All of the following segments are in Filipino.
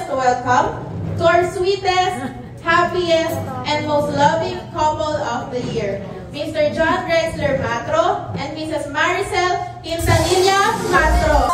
warmest welcome to our sweetest, happiest, and most loving couple of the year, Mr. John Drexler Matro and Mrs. Maricel Quintanilla Matro.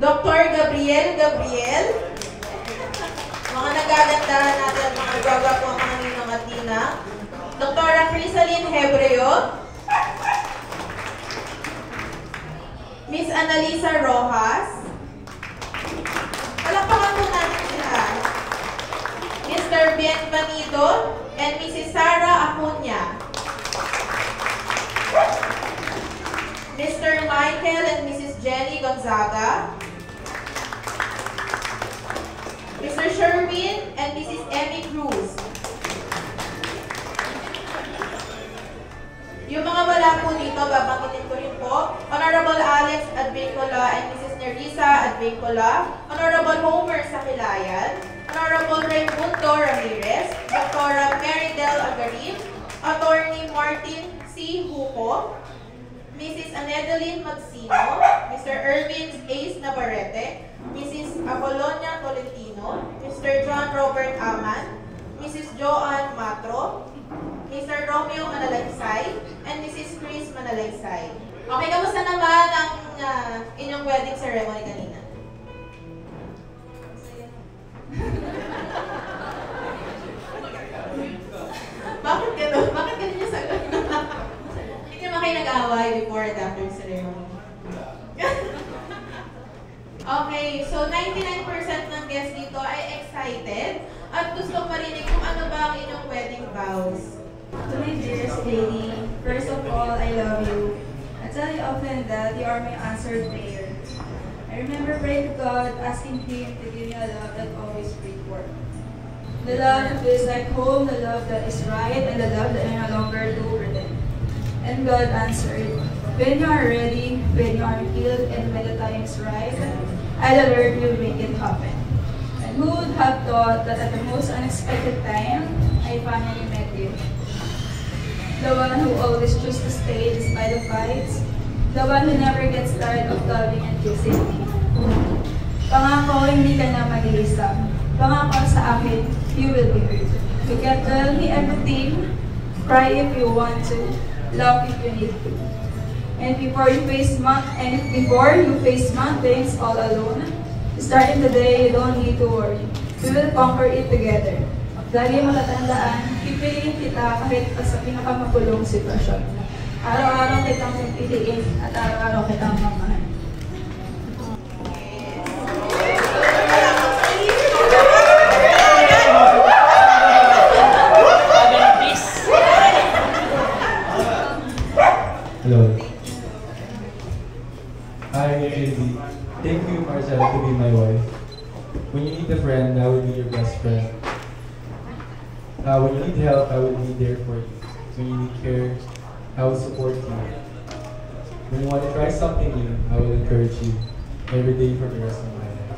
Dr. Gabriel, mga nagagandahan natin, mga gaga po ang mga ninong at ninang. Dr. Crisaline Hebreo, Miss Annalisa Rojas, palakpakan po natin sila. Mr. Bienvenido and Mrs. Sarah Acuña, Mr. Michael and Mrs. Jenny Gonzaga, Mr. Sherwin and Mrs. Emmy Cruz. Yung mga wala po dito, babanggitin ko rin po. Honorable Alex Advincola and Mrs. Nerissa Advincola, Honorable Homer Sakilayan, Honorable Raimundo Ramirez, Dr. Marydel Agarin, Attorney Martin C. Huco, Mrs. Anedeline Magsino, Mr. Erwin Ace Navarrete, Mrs. Apolonia Tolentino, Mr. John Robert Aman, Mrs. Joanne Matro, Mr. Romeo Manalaysay, and Mrs. Chris Manalaysay. Okay, kamusta naman ang inyong wedding ceremony kanina? Bakit gano'n? Bakit gano'n yung sagot? Hindi naman kayo nag-away before and after ceremony. Okay, so 99% ng guests dito ay excited at gusto marinig kung ano ba ang inyong wedding vows. To my dearest lady, first of all, I love you. I tell you often that you are my answered prayer. I remember praying to God, asking Him to give me a love that always brings forth. The love that feels like home, the love that is right, and the love that I no longer do pretend. And God answered, when you are ready, when you are healed, and when the time is right, I'll alert you, make it happen. And who would have thought that at the most unexpected time, I finally met you? The one who always chooses to stay despite the fights, the one who never gets tired of loving and kissing me. Pangako, hindi ka na mag-iisa. Pangako sa akin, you will be heard. You can tell me everything, cry if you want to, love if you need to. And before you face mountains all alone, starting today, you don't need to worry. We will conquer it together. Lagi mo tatandaan, pipiliin kita kahit sa pinakamagulong sitwasyon. Araw-araw kitang pipiliin at araw-araw kitang mamahan. Hello. Hi, Lady. Thank you, Marcel, to be my wife. When you need a friend, I will be your best friend. When you need help, I will be there for you. When you need care, I will support you. When you want to try something new, I will encourage you every day for the rest of my life.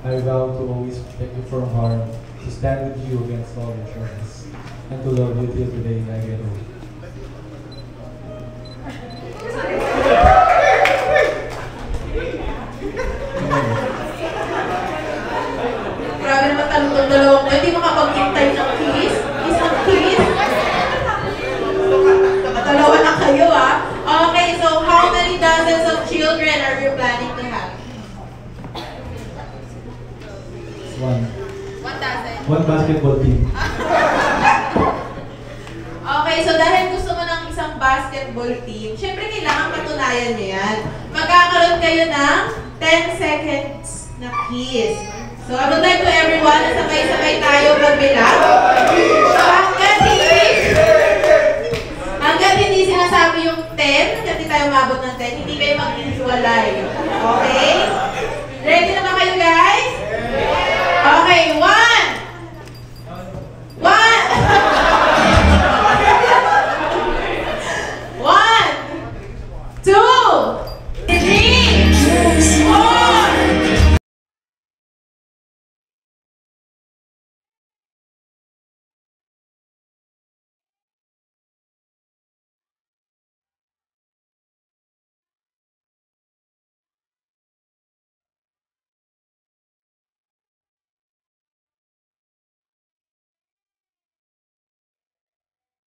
I vow to always protect you from harm, to stand with you against all your troubles, and to love you till the day I get old. Grabe naman talong dalawang hindi makapag-hintay ng kiss. Kiss ng kiss. Dalawa na kayo Okay, so how many dozens of children are you planning to have? One. 1 dozen. One basketball team. Okay, so so dahil gusto mo ng isang basketball team, syempre kailangan patunayan nyo yan. Magkakaroon kayo ng 10 seconds na kiss. So I would like to everyone na sabay-sabay tayo magbilang. Hanggat hindi sinasabi yung 10, hanggat hindi tayo mabot ng 10, hindi kayo mag-visualize. Okay? Ready na ba kayo, guys? Okay, 1! 1! 1, 2, 3, 4.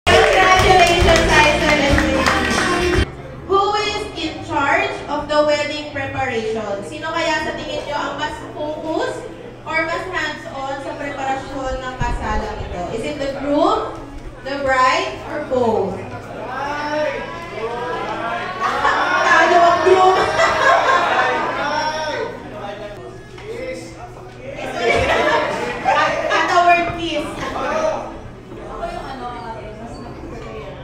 Congratulations, Aisel and Tracy. Who is in charge of the wedding preparation? Sino kaya sa tingin nyo ang mas focus or mas hands-on sa preparasyon ng kasalang ito? Is it the groom, the bride, or both? Talo ang groom! At the word kiss. Ako yung mas nag-prepare.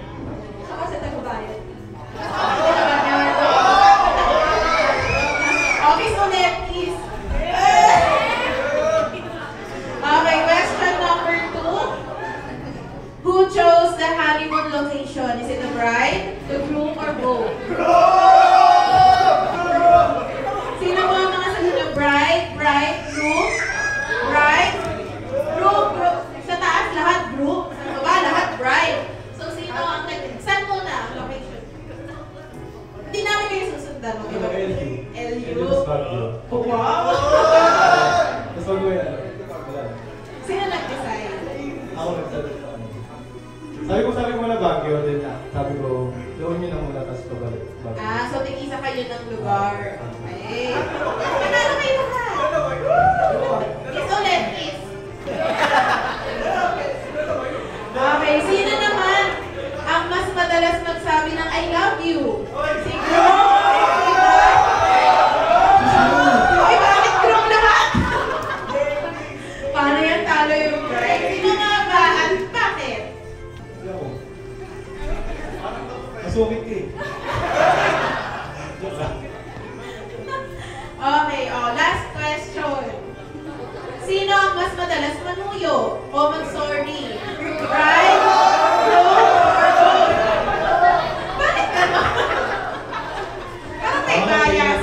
Siya kasi tagubayad. Okay, so let's kiss. Okay, question number 2. Who chose the honeymoon location? Is it the bride, the groom, or both? Sino po ang mga sagot na bride, groom, bride, groom. Sa taas, lahat groom. Sa baba, lahat bride. So, sino ang saan muna ang location? Hindi namin kayo susundan. Okay ba? LU. LU. Oh, wow! Tapos wag mo yan. Wala. Sino nag-decide? Ako nagsabi sa ano. Sabi ko muna Baguio, then sabi ko, doon nyo na muna, tapos pabalik. Ah, so tig-isa kayo ng lugar. Okay. Panalo kayo lahat. Kiss ulit, kiss. Okay, sino naman ang mas madalas magsabi ng I love you? Si Grom? Ay, bakit Grom lahat? Paano yan talo yung bride? Sino nga ba at bakit? Hindi ako. Masukit ka eh. Okay, last question. Sino ang mas madalas manuyo o mag-sorry? Right? Groom or both? Bakit gano'n? Parang may bias.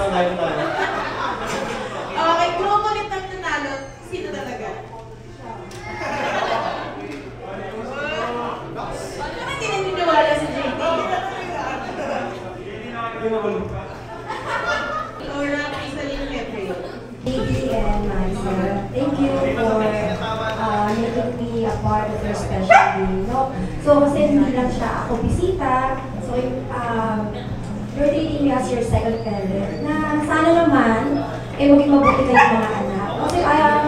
Okay, groom ulit ang nanalo. Sino talaga? Bakit hindi naniniwala si JT? Laura, Isaline, Jeffrey. Baby and myself, thank you for making me a part of your special day. No? So, kasi hindi lang siya ako bisita. So, you're treating me as your second parent. Na sana naman, maging mabuti kayong mga anak. Kasi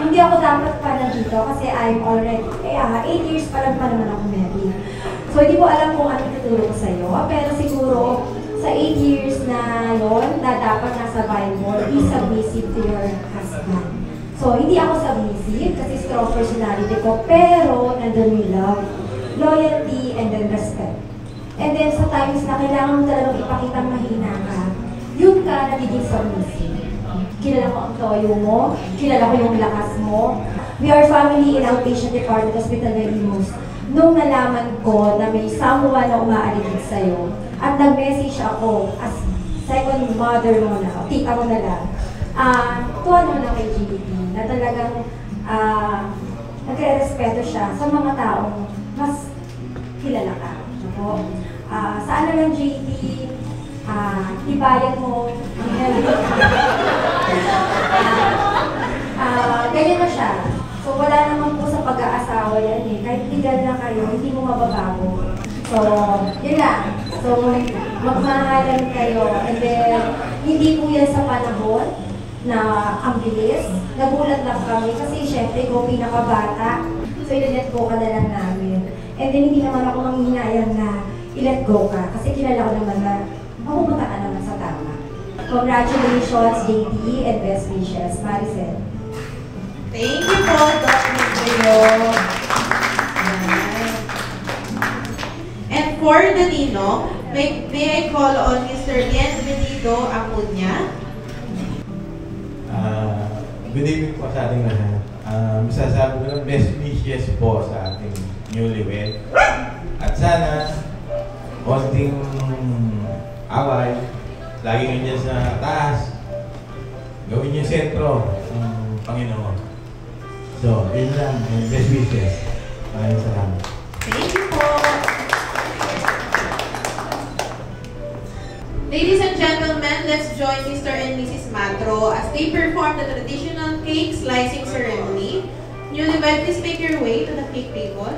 hindi ako dapat pa nandito kasi I'm already, 8 years pa lang pa naman ako married. So, hindi ko alam kung ano tuturo ko sa'yo. Pero siguro, sa 8 years na yon na dapat nasa Bible, be submissive to your husband. So, hindi ako submissive kasi strong personality ko, pero nandun yung love, loyalty, and then respect. And then sa times na kailangan mo talagang ipakitang mahina ka, yun ka nagiging submissive. Kilala ko ang toyo mo, kilala ko yung lakas mo. We are family in outpatient department hospital ng Imus. Nung nalaman ko na may someone na umaaligid sa'yo, at nag-message ako as second mother mo na, o tita mo na lang, tuwan mo na kay GBT, na talagang nagre-respeto siya sa mga taong mas kilala ka. So, saan na lang JT, tibayan mo, ganyan na siya. So, wala naman po sa pag-aasawa yan eh. Kahit legal na kayo, hindi mo mababago. So, yun lang. So, magmahalan kayo. And then, hindi po yan sa panahon na ang bilis. Nagulat lang kami kasi syempre, go pinakabata. So, ilinet po ka na lang namin. And then hindi naman ako manghihinayang na i-let go ka. Kasi kilala ko naman na mapupunta ka naman sa tama. Congratulations, JT, and best wishes, Maricel. Thank you po, Dr. Mayo. And for the Ninong, may I call on Mr. Bienvenido Acuña? Good evening po sa ating lahat. Masasabi ko ng best wishes po sa ating newlywed. At sana, konting away, lagi nyo dyan sa taas, gawin yung sentro ng Panginoon. So, yun lang, best wishes. Maraming salamat. Thank you po. Ladies and gentlemen, let's join Mr. and Mrs. Matro as they perform the traditional cake slicing ceremony. Newlywed, please make your way to the cake table.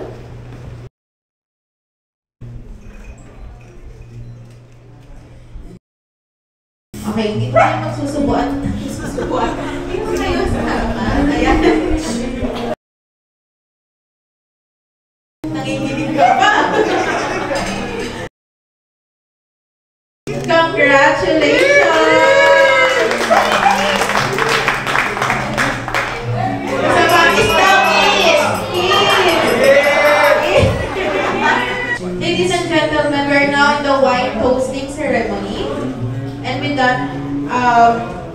Okay, hindi tayo magsusubuan. Hindi mo kayo sama. Ayan. Nanginginig ka pa. Congratulations! Sa Pakis daw, kiss! Ladies and gentlemen, we're now in the wine toasting ceremony. And with that,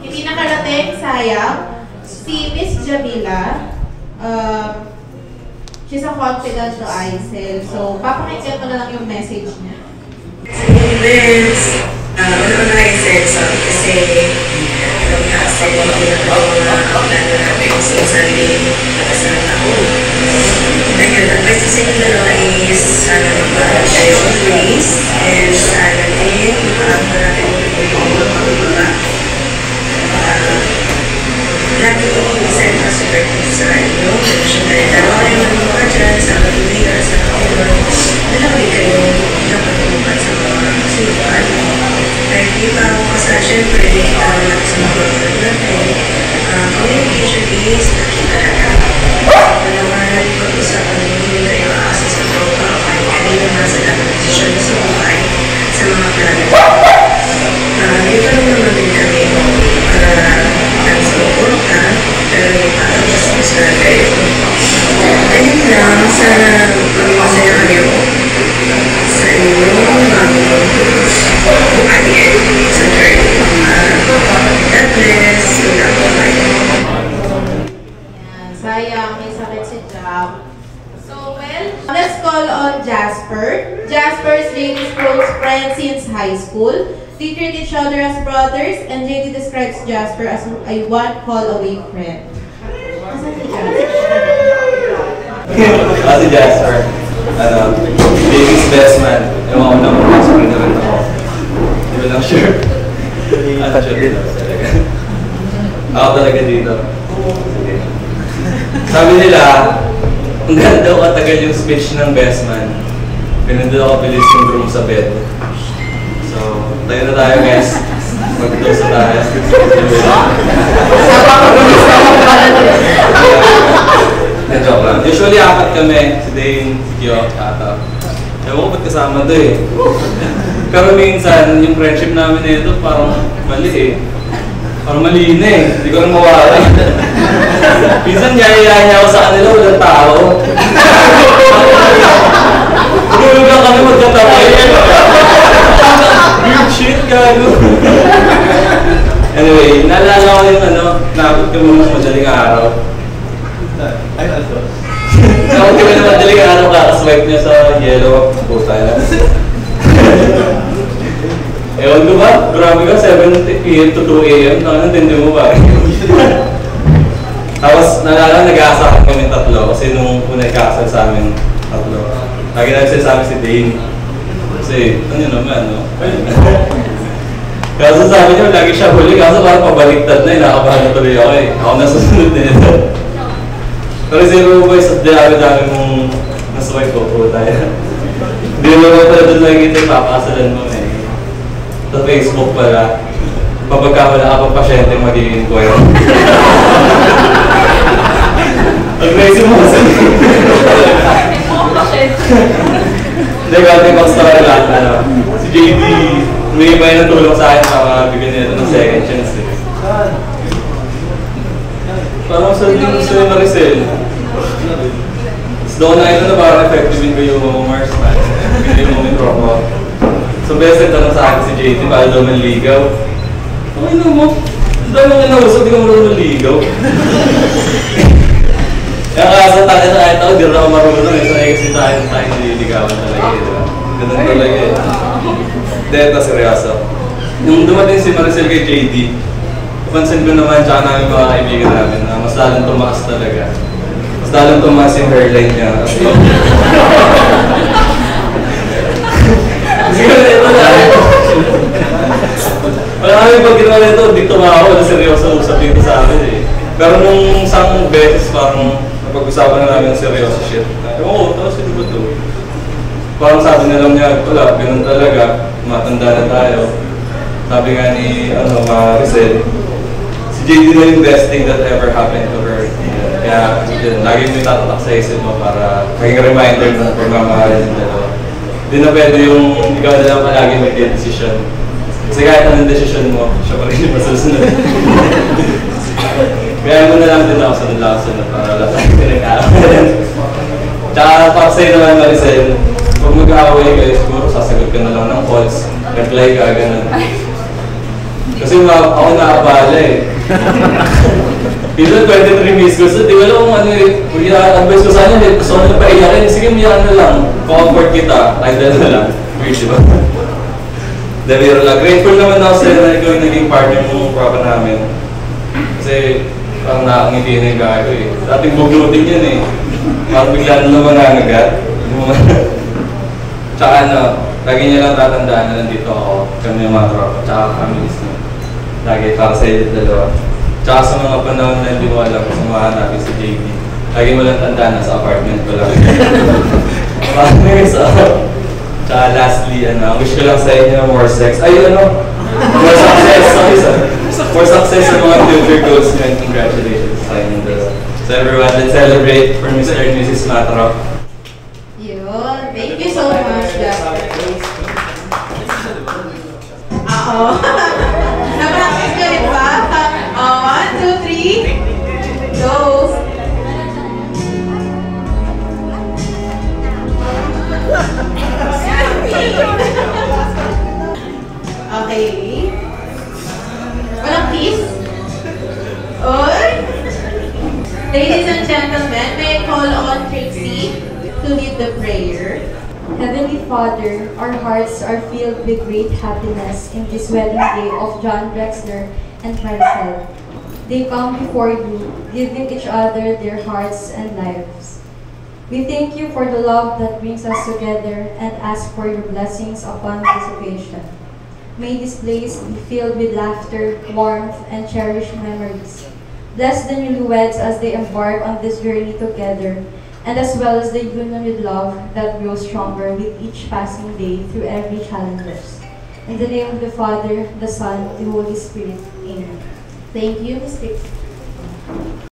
hindi nakarating, sayang, si Miss Jamila, she's a confidant to Aisel. So, papakinggan mo na lang yung message niya. This, una-unahin sa kasi nasa ko na natin sa sarili nakasama ako. Ngayon, advice sa inyo dalawa is sana mag-share your face and sana din natin mag-mga lagi ko isend na super tips sa inyo. Siyempre, dalawa kayo mga dyan sa patuloy sa kapatid. Dalawa kayo dapat tumukan sa mga sunukan. Kahit di pa ako kasi siyempre, sa mga kapatid natin, communication is nakikita. Panaman, pag-usapan ninyo na yung asa sa tropa o kahit kanina nasa dapat desisyon sa buhay sa mga plano. Dito naman din kami para sa ukurta, pero yung parang mas kayo. Ayun lang, sana magmasaya kayo sa inyong buhay sa journey. God bless. Sayang, may sakit si Jack. So, well, let's call on Jasper. Jasper is JD's close friend since high school. They treat each other as brothers, and JD describes Jasper as a one-call-away friend. Asan si Jasper? Si Jasper, JD's best man. Ewan ko naman kung sa rin naman ako. Hindi ko lang sure. Sure talaga. Ako talaga dito. Sabi nila, kung gano'n daw katagal yung speech ng best man, ganun daw kabilis yung room sa bed. So, tayo na tayo guys. Mag-dose na tayo. Na-joke lang. Usually, apat kami. Si Dane, si Kyo, Kata. Ewan ko ba't kasama to eh. Pero minsan, yung friendship namin nito parang mali eh. Parang mali na eh. Hindi ko rin mawala. Minsan, niya ako sa kanila, walang tao. Tulog lang kami magkatapay. Weird shit, gago. Anyway, naalala ko yung naabot kami mas madaling araw. Ay, also. Naabot kami na madaling araw, kakaswipe niya sa yellow. Puta na. Ewan ko ba? Grabe ka, 7 p.m. to 2 a.m. Nakakantindi mo ba? Tapos, naalala, nag-aasahan kami tatlo kasi nung una ikakasal sa amin tatlo. Lagi nagsasabi si Dane. Kasi, ano naman, no? Kaso sabi niya, lagi siya huli. Kaso parang pabaliktad na, nakabahan na tuloy ako eh. Ako nasusunod na ito. Pero zero boys, at dami-dami mong nasaway ko po tayo. Hindi naman pala doon nakikita yung papakasalan mo eh. Sa Facebook pala, mapagkamala ka pang pasyente magiging inquire.Ag-raise mo kasi. Hindi, konting backstory lang. Si JD, may iba yung tulong sa akin para bigyan nila ng second chance. Parang sa yung Maricel. Doon na ito na parang effective ko yung Mars man. Bigyan mo yung tropa. So best tanong sa akin si JD para daw manligaw. Okay na mo. Dahil mo kinausap, di ka marunong manligaw. Kaya kaso tayo na kahit ako, di rin ako marunong. Sanay kasi tayo nililigawan talaga. Diba? Ganun talaga eh. Hindi, ito seryoso. Nung dumating si Maricel kay JD, pansin ko naman tsaka namin mga kaibigan namin na mas lalong tumaas talaga. Mas lalong tumaas yung hairline niya. Siguro ito na. Wala kami pag ginawa nito, di tumawa ako na seryoso usap dito sa amin eh. Pero nung isang beses parang napag-usapan na namin ng seryoso shit. Oo, tapos ito ba ito? Parang sabi na lang niya, wala, ganun talaga, matanda na tayo. Sabi nga ni Maricel, si JD na yung best thing that ever happened to her. Kaya yun, lagi mo itatatak sa isip mo para maging reminder na pagmamahalin yung dalawa. Hindi na pwede yung ikaw na lang palagi may decision. Kasi kahit anong decision mo, siya pa rin yung masusunod. Kaya mo na lang din ako sunod para wala tayong pinag-aawalan. Tsaka para sa'yo naman Maricel, kung mag-aaway kayo, siguro sasagot ka na lang ng calls, reply ka, ganun. Kasi ako naabala eh. Minsan 23 miss ko, so di ba lang kung ano eh, advice ko sa kanya, gusto ko na paiyakin, sige umiyakan na lang, comfort kita, like that na lang. Weird, di ba? Dahil lang, grateful naman ako sa'yo na ikaw yung naging partner mong propa namin. Kasi parang nakangiti na yung gago eh. Dating buglutin yun eh. Parang bigla na naman nangagat. Tsaka lagi niya lang tatandaan na nandito ako, kami yung mga tropa, tsaka families niya. Lagi para sa iyo dalawa. Tsaka sa mga panahon na hindi mo alam kung samahan natin si JD, lagi mo lang tandaan na sa apartment ko lang. Tsaka lastly, wish ko lang sa inyo more sex. More success. More success sa mga future goals niyo and congratulations sa inyo. So everyone, let's celebrate for Mr. and Mrs. Matrop. Yun. Thank you so much, Jasper. Na-practice ka rin ba? 1, 2, 3. Go! Okay. Walang kiss? Oy! Ladies and gentlemen, may I call on Trixie to lead the prayer. Heavenly Father, our hearts are filled with great happiness in this wedding day of John Drexler and Maricel. They come before you, giving each other their hearts and lives. We thank you for the love that brings us together and ask for your blessings upon this occasion. May this place be filled with laughter, warmth, and cherished memories. Bless the newlyweds as they embark on this journey together, and as well as the union with love that grows stronger with each passing day through every challenges. In the name of the Father, the Son, the Holy Spirit. Amen. Thank you, Ms. Trixie.